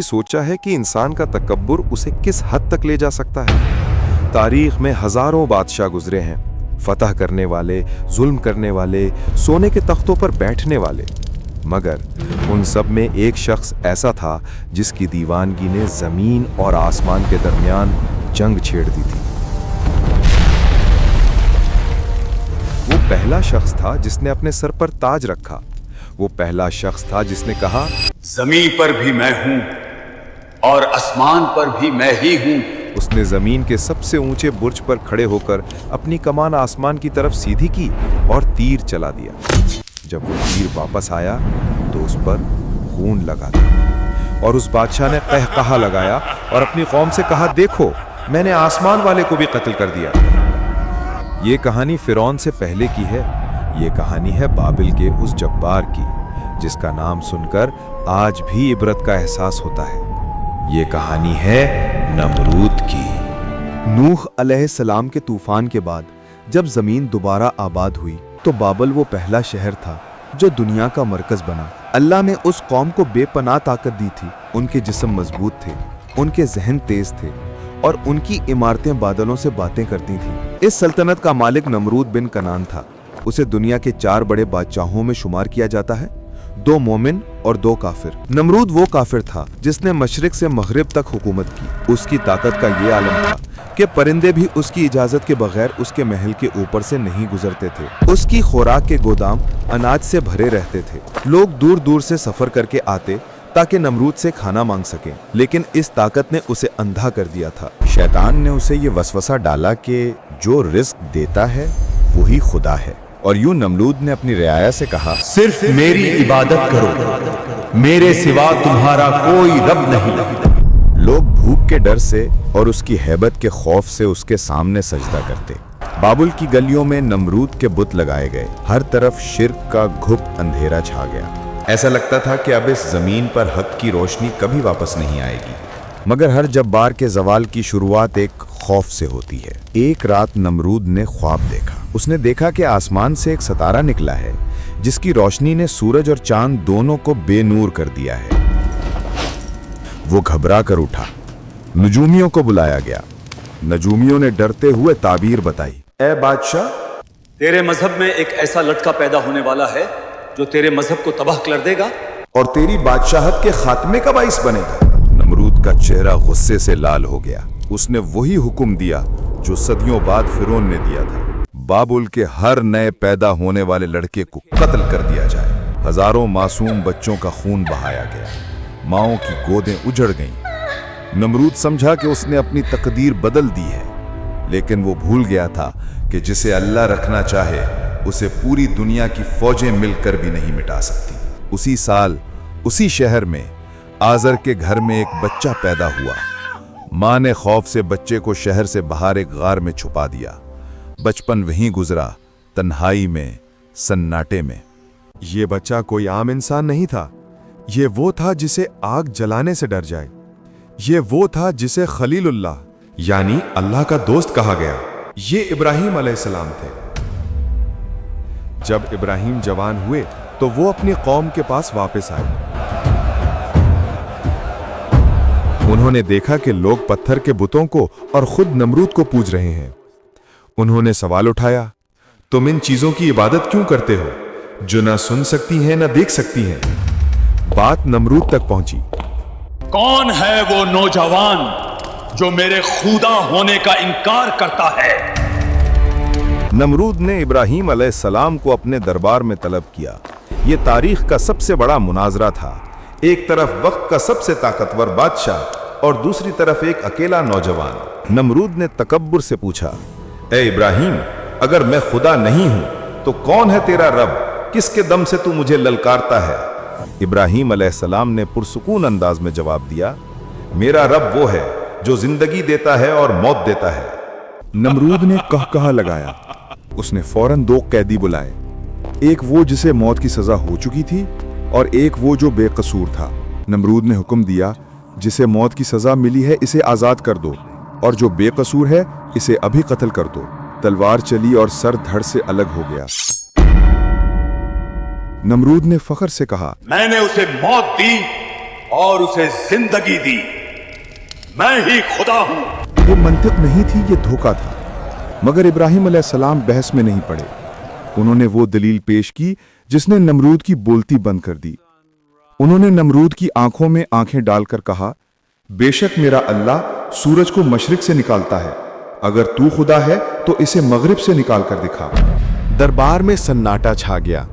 सोचा है कि इंसान का तकब्बुर उसे किस हद तक ले जा सकता है। तारीख में हजारों बादशाह गुजरे हैं, फतह करने वाले, जुल्म करने वाले, सोने के तख्तों पर बैठने वाले, मगर उन सब में एक शख्स ऐसा था जिसकी दीवानगी ने जमीन और आसमान के दरमियान जंग छेड़ दी थी। वो पहला शख्स था जिसने अपने सर पर ताज रखा। वो पहला शख्स था जिसने कहा, जमीन पर भी मैं हूं और आसमान पर भी मैं ही हूं। उसने जमीन के सबसे ऊंचे बुर्ज पर खड़े होकर अपनी कमान आसमान की तरफ सीधी की और तीर चला दिया। जब वो तीर वापस आया तो उस पर खून लगा था और उस बादशाह ने कहकहा लगाया और अपनी कौम से कहा, देखो मैंने आसमान वाले को भी कत्ल कर दिया। ये कहानी फिरौन से पहले की है। ये कहानी है बाबिल के उस जब्बार की जिसका नाम सुनकर आज भी इबरत का एहसास होता है। ये कहानी है नमरूद की। नूह अलैहिस्सलाम के तूफान के बाद जब जमीन दोबारा आबाद हुई तो बाबल वो पहला शहर था जो दुनिया का मरकज बना। अल्लाह ने उस कौम को बेपनाह ताकत दी थी। उनके जिस्म मजबूत थे, उनके जहन तेज थे और उनकी इमारतें बादलों से बातें करती थीं। इस सल्तनत का मालिक नमरूद बिन कनान था। उसे दुनिया के 4 बड़े बादशाहों में शुमार किया जाता है, 2 मोमिन और 2 काफिर। नमरूद वो काफिर था जिसने मशरिक से मगरिब तक हुकूमत की। उसकी ताकत का ये आलम था कि परिंदे भी उसकी इजाजत के बगैर उसके महल के ऊपर से नहीं गुजरते थे। उसकी खुराक के गोदाम अनाज से भरे रहते थे। लोग दूर दूर से सफर करके आते ताकि नमरूद से खाना मांग सकें, लेकिन इस ताकत ने उसे अंधा कर दिया था। शैतान ने उसे ये वसवसा डाला कि जो रिस्क देता है वही खुदा है, और यूं नमरूद ने अपनी रियाया से कहा, सिर्फ मेरी इबादत करो, मेरे सिवा तुम्हारा कोई रब नहीं। लोग भूख के डर से और उसकी हैबत के खौफ से उसके सामने सजदा करते। बाबुल की गलियों में नमरूद के बुत लगाए गए। हर तरफ शिर्क का घुप अंधेरा छा गया। ऐसा लगता था कि अब इस जमीन पर हक की रोशनी कभी वापस नहीं आएगी। मगर हर जब्बार के जवाल की शुरुआत एक खौफ से होती है। एक रात नमरूद ने ख्वाब देखा। उसने देखा कि आसमान से एक सितारा निकला है जिसकी रोशनी ने सूरज और चांद दोनों को बेनूर कर दिया है। वो घबरा कर उठा। नजूमियों को बुलाया गया। नजूमियों ने डरते हुए ताबीर बताई, ए बादशाह, तेरे मजहब में एक ऐसा लड़का पैदा होने वाला है जो तेरे मजहब को तबाह कर देगा और तेरी बादशाहत के खात्मे का बाइस बनेगा। नमरूद का चेहरा गुस्से से लाल हो गया। उसने वही हुक्म दिया जो सदियों बाद फिरौन ने दिया था, बाबुल के हर नए पैदा होने वाले लड़के को कत्ल कर दिया जाए। हजारों मासूम बच्चों का खून बहाया गया। माओं की गोदें उजड़ गईं। नमरूद समझा कि उसने अपनी तकदीर बदल दी है, लेकिन वो भूल गया था कि जिसे अल्लाह रखना चाहे उसे पूरी दुनिया की फौजें मिलकर भी नहीं मिटा सकती। उसी साल उसी शहर में आजर के घर में एक बच्चा पैदा हुआ। माँ ने खौफ से बच्चे को शहर से बाहर एक गार में छुपा दिया। बचपन वहीं गुजरा, तन्हाई में, सन्नाटे में। ये बच्चा कोई आम इंसान नहीं था। ये वो था जिसे आग जलाने से डर जाए। ये वो था जिसे खलीलुल्लाह यानी अल्लाह का दोस्त कहा गया। ये इब्राहिम अलैहिस्सलाम थे। जब इब्राहिम जवान हुए तो वो अपनी कौम के पास वापस आए। उन्होंने देखा कि लोग पत्थर के बुतों को और खुद नमरूद को पूज रहे हैं। उन्होंने सवाल उठाया, तुम इन चीजों की इबादत क्यों करते हो जो ना सुन सकती हैं ना देख सकती हैं? बात नमरूद तक पहुंची। कौन है वो नौजवान जो मेरे खुदा होने का इनकार करता है? नमरूद ने इब्राहिम अलैहिस्सलाम को अपने दरबार में तलब किया। यह तारीख का सबसे बड़ा मुनाजरा था। एक तरफ वक्त का सबसे ताकतवर बादशाह और दूसरी तरफ एक अकेला नौजवान। नमरूद ने तकब्बुर से पूछा, ए इब्राहिम, अगर मैं खुदा नहीं हूं तो कौन है तेरा रब? किसके दम से तू मुझे ललकारता है? इब्राहिम अलैहिस्सलाम ने पुरसुकून अंदाज में जवाब दिया, मेरा रब वो है जो जिंदगी देता है और मौत देता है। नमरूद ने कहकहा लगाया। उसने फौरन 2 कैदी बुलाए, एक वो जिसे मौत की सजा हो चुकी थी और एक वो जो बेकसूर था। नमरूद ने हुक्म दिया, जिसे मौत की सजा मिली है इसे आजाद कर दो और जो बेकसूर है इसे अभी कत्ल कर दो। तलवार चली और सर धड़ से अलग हो गया। नमरूद ने फख्र से कहा, मैंने उसे मौत दी और उसे जिंदगी दी। मैं ही खुदा हूं। ये मंतिक नहीं थी, ये धोखा था। मगर इब्राहिम अलैहिस्सलाम बहस में नहीं पड़े। उन्होंने वो दलील पेश की जिसने नमरूद की बोलती बंद कर दी। उन्होंने नमरूद की आंखों में आंखें डालकर कहा, बेशक मेरा अल्लाह सूरज को मशरिक से निकालता है। अगर तू खुदा है तो इसे मगरिब से निकाल कर दिखा। दरबार में सन्नाटा छा गया।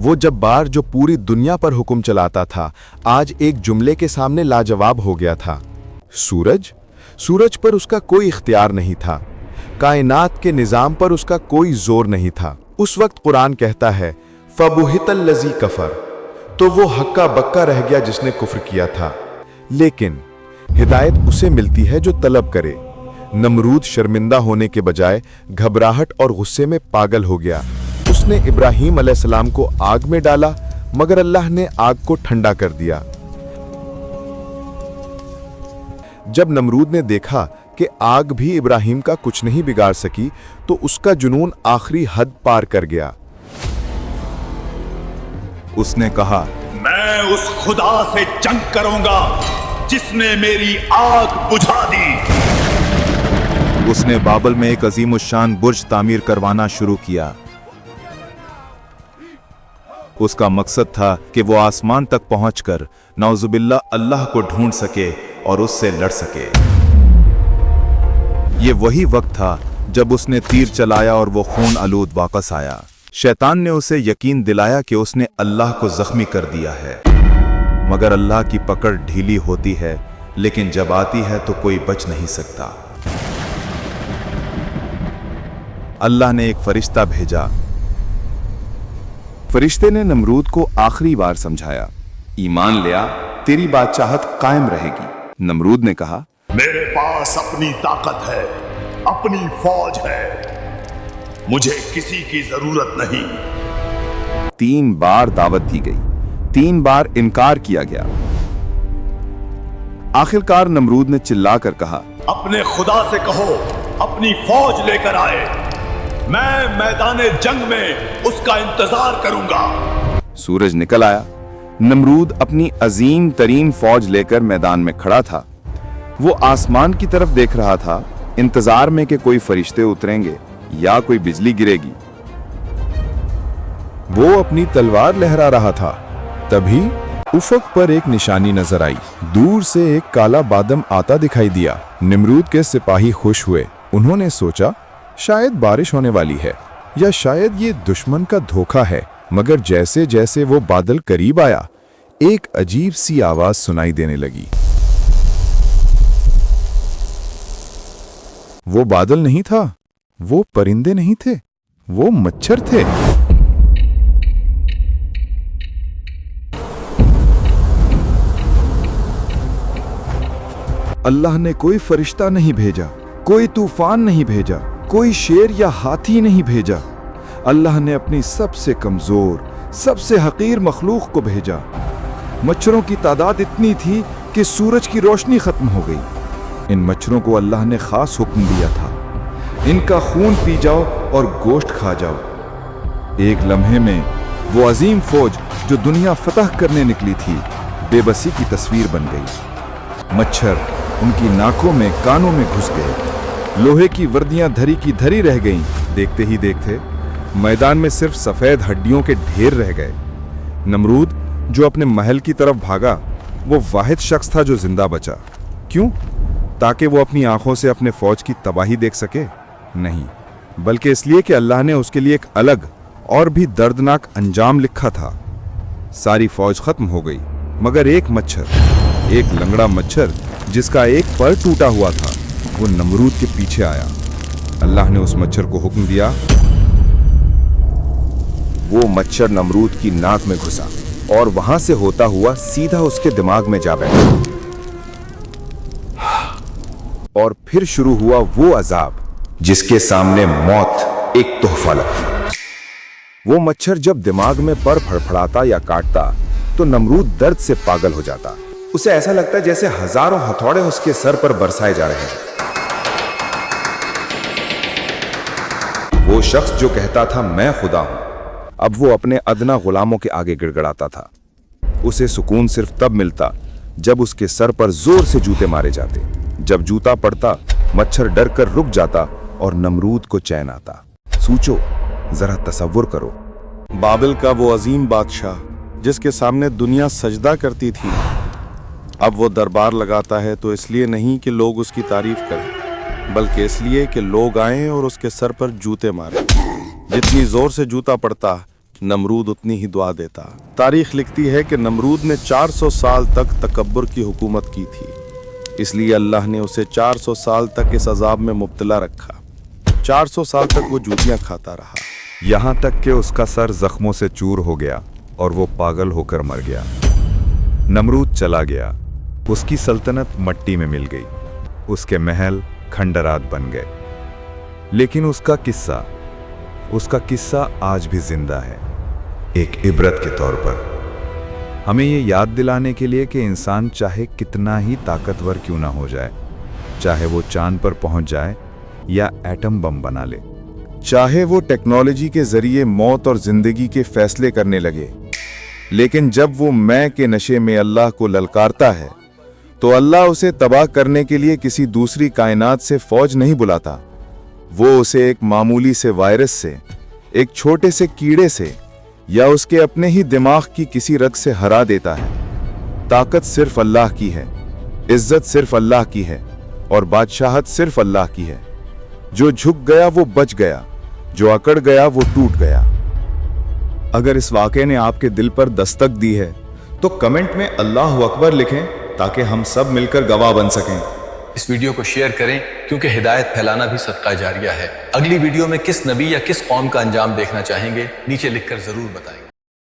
वो जब्बार जो पूरी दुनिया पर हुक्म चलाता था, आज एक जुमले के सामने लाजवाब हो गया था। सूरज? सूरज पर उसका कोई इख्तियार नहीं था। कायनात के निजाम पर उसका कोई जोर नहीं था। उस वक्त कुरान कहता है, फबुहितल लजी कफर, तो वो हक्का बक्का रह गया जिसने कुफ्र किया था। लेकिन हिदायत उसे मिलती है जो तलब करे। नमरूद शर्मिंदा होने के बजाय घबराहट और गुस्से में पागल हो गया। उसने इब्राहिम अलैहिस्सलाम को आग में डाला, मगर अल्लाह ने आग को ठंडा कर दिया। जब नमरूद ने देखा कि आग भी इब्राहिम का कुछ नहीं बिगाड़ सकी, तो उसका जुनून आखिरी हद पार कर गया। उसने कहा, मैं उस खुदा से जंग करूंगा जिसने मेरी आग बुझा दी। उसने बाबल में एक अजीमुशान बुर्ज तामीर करवाना शुरू किया। उसका मकसद था कि वो आसमान तक पहुंचकर नौजुबिल्ला अल्लाह को ढूंढ सके और उससे लड़ सके। ये वही वक्त था जब उसने तीर चलाया और वो खून आलूद वापस आया। शैतान ने उसे यकीन दिलाया कि उसने अल्लाह को जख्मी कर दिया है। मगर अल्लाह की पकड़ ढीली होती है, लेकिन जब आती है तो कोई बच नहीं सकता। अल्लाह ने एक फरिश्ता भेजा। फरिश्ते ने नमरूद को आखिरी बार समझाया, ईमान ले आ, तेरी बादशाहत कायम रहेगी। नमरूद ने कहा, मेरे पास अपनी ताकत है, अपनी फौज है, मुझे किसी की जरूरत नहीं। 3 बार दावत दी गई, 3 बार इनकार किया गया। आखिरकार नमरूद ने चिल्लाकर कहा, अपने खुदा से कहो अपनी फौज लेकर आए, मैं मैदान जंग में उसका इंतजार करूंगा। सूरज निकल आया। नमरूद अपनी अजीम तरीन फौज लेकर मैदान में खड़ा था। वो आसमान की तरफ देख रहा था, इंतजार में कि कोई फरिश्ते उतरेंगे या कोई बिजली गिरेगी। वो अपनी तलवार लहरा रहा था। तभी उफक पर एक निशानी नजर आई। दूर से एक काला बादम आता दिखाई दिया। नमरूद के सिपाही खुश हुए। उन्होंने सोचा, शायद बारिश होने वाली है या शायद ये दुश्मन का धोखा है। मगर जैसे जैसे वो बादल करीब आया, एक अजीब सी आवाज सुनाई देने लगी। वो बादल नहीं था, वो परिंदे नहीं थे, वो मच्छर थे। अल्लाह ने कोई फरिश्ता नहीं भेजा, कोई तूफान नहीं भेजा, कोई शेर या हाथी नहीं भेजा। अल्लाह ने अपनी सबसे कमजोर, सबसे हकीर मखलूक को भेजा। मच्छरों की तादाद इतनी थी कि सूरज की रोशनी खत्म हो गई। इन मच्छरों को अल्लाह ने खास हुक्म दिया था, इनका खून पी जाओ और गोश्त खा जाओ। एक लम्हे में वो अजीम फौज जो दुनिया फतह करने निकली थी, बेबसी की तस्वीर बन गई। मच्छर उनकी नाकों में, कानों में घुस गए। लोहे की वर्दियां धरी की धरी रह गईं। देखते ही देखते मैदान में सिर्फ सफेद हड्डियों के ढेर रह गए। नमरूद जो अपने महल की तरफ भागा, वो वाहिद शख्स था जो जिंदा बचा। क्यों? ताकि वो अपनी आंखों से अपने फौज की तबाही देख सके? नहीं, बल्कि इसलिए कि अल्लाह ने उसके लिए एक अलग और भी दर्दनाक अंजाम लिखा था। सारी फौज खत्म हो गई, मगर एक मच्छर, एक लंगड़ा मच्छर जिसका एक पर टूटा हुआ था, वो नमरूद के पीछे आया। अल्लाह ने उस मच्छर को हुक्म दिया। वो मच्छर नमरूद की नाक में घुसा और वहां से होता हुआ सीधा उसके दिमाग में जा बैठा। और फिर शुरू हुआ वो अजाब जिसके सामने मौत एक तोहफा लगती। वो मच्छर जब दिमाग में पर फड़फड़ाता या काटता तो नमरूद दर्द से पागल हो जाता। उसे ऐसा लगता जैसे हजारों हथौड़े उसके सर पर बरसाए जा रहे हैं। वो शख्स जो कहता था मैं खुदा हूं, अब वो अपने अदना गुलामों के आगे गिड़गिड़ाता था। उसे सुकून सिर्फ तब मिलता जब उसके सर पर जोर से जूते मारे जाते। जब जूता पड़ता, मच्छर डर कर रुक जाता और नमरूद को चैन आता। सोचो, जरा तसव्वुर करो, बाबिल का वो अजीम बादशाह जिसके सामने दुनिया सजदा करती थी, अब वो दरबार लगाता है तो इसलिए नहीं कि लोग उसकी तारीफ करें, बल्कि इसलिए कि लोग आएं और उसके सर पर जूते मारें। जितनी जोर से जूता पड़ता, नमरूद उतनी ही दुआ देता। तारीख लिखती है कि नमरूद ने 400 साल तक तकब्बुर की हुकूमत की थी, इसलिए अल्लाह ने उसे 400 साल तक इस अजाब में मुब्तला रखा। 400 साल तक वो जूतियां खाता रहा, यहाँ तक कि उसका सर जख्मों से चूर हो गया और वो पागल होकर मर गया। नमरूद चला गया, उसकी सल्तनत मट्टी में मिल गई, उसके महल खंडरात बन गए। लेकिन उसका किस्सा आज भी जिंदा है, एक इबरत के तौर पर, हमें ये याद दिलाने के लिए कि इंसान चाहे कितना ही ताकतवर क्यों ना हो जाए, चाहे वो चांद पर पहुंच जाए या एटम बम बना ले, चाहे वो टेक्नोलॉजी के जरिए मौत और जिंदगी के फैसले करने लगे, लेकिन जब वो मैं के नशे में अल्लाह को ललकारता है तो अल्लाह उसे तबाह करने के लिए किसी दूसरी कायनात से फौज नहीं बुलाता। वो उसे एक मामूली से वायरस से, एक छोटे से कीड़े से या उसके अपने ही दिमाग की किसी रग से हरा देता है। ताकत सिर्फ अल्लाह की है, इज्जत सिर्फ अल्लाह की है और बादशाहत सिर्फ अल्लाह की है। जो झुक गया वो बच गया, जो अकड़ गया वो टूट गया। अगर इस वाक़े ने आपके दिल पर दस्तक दी है तो कमेंट में अल्लाह अकबर लिखें ताकि हम सब मिलकर गवाह बन सकें। इस वीडियो को शेयर करें क्योंकि हिदायत फैलाना भी सदका जारिया है। अगली वीडियो में किस नबी या किस कौम का अंजाम देखना चाहेंगे, नीचे लिखकर जरूर बताएं।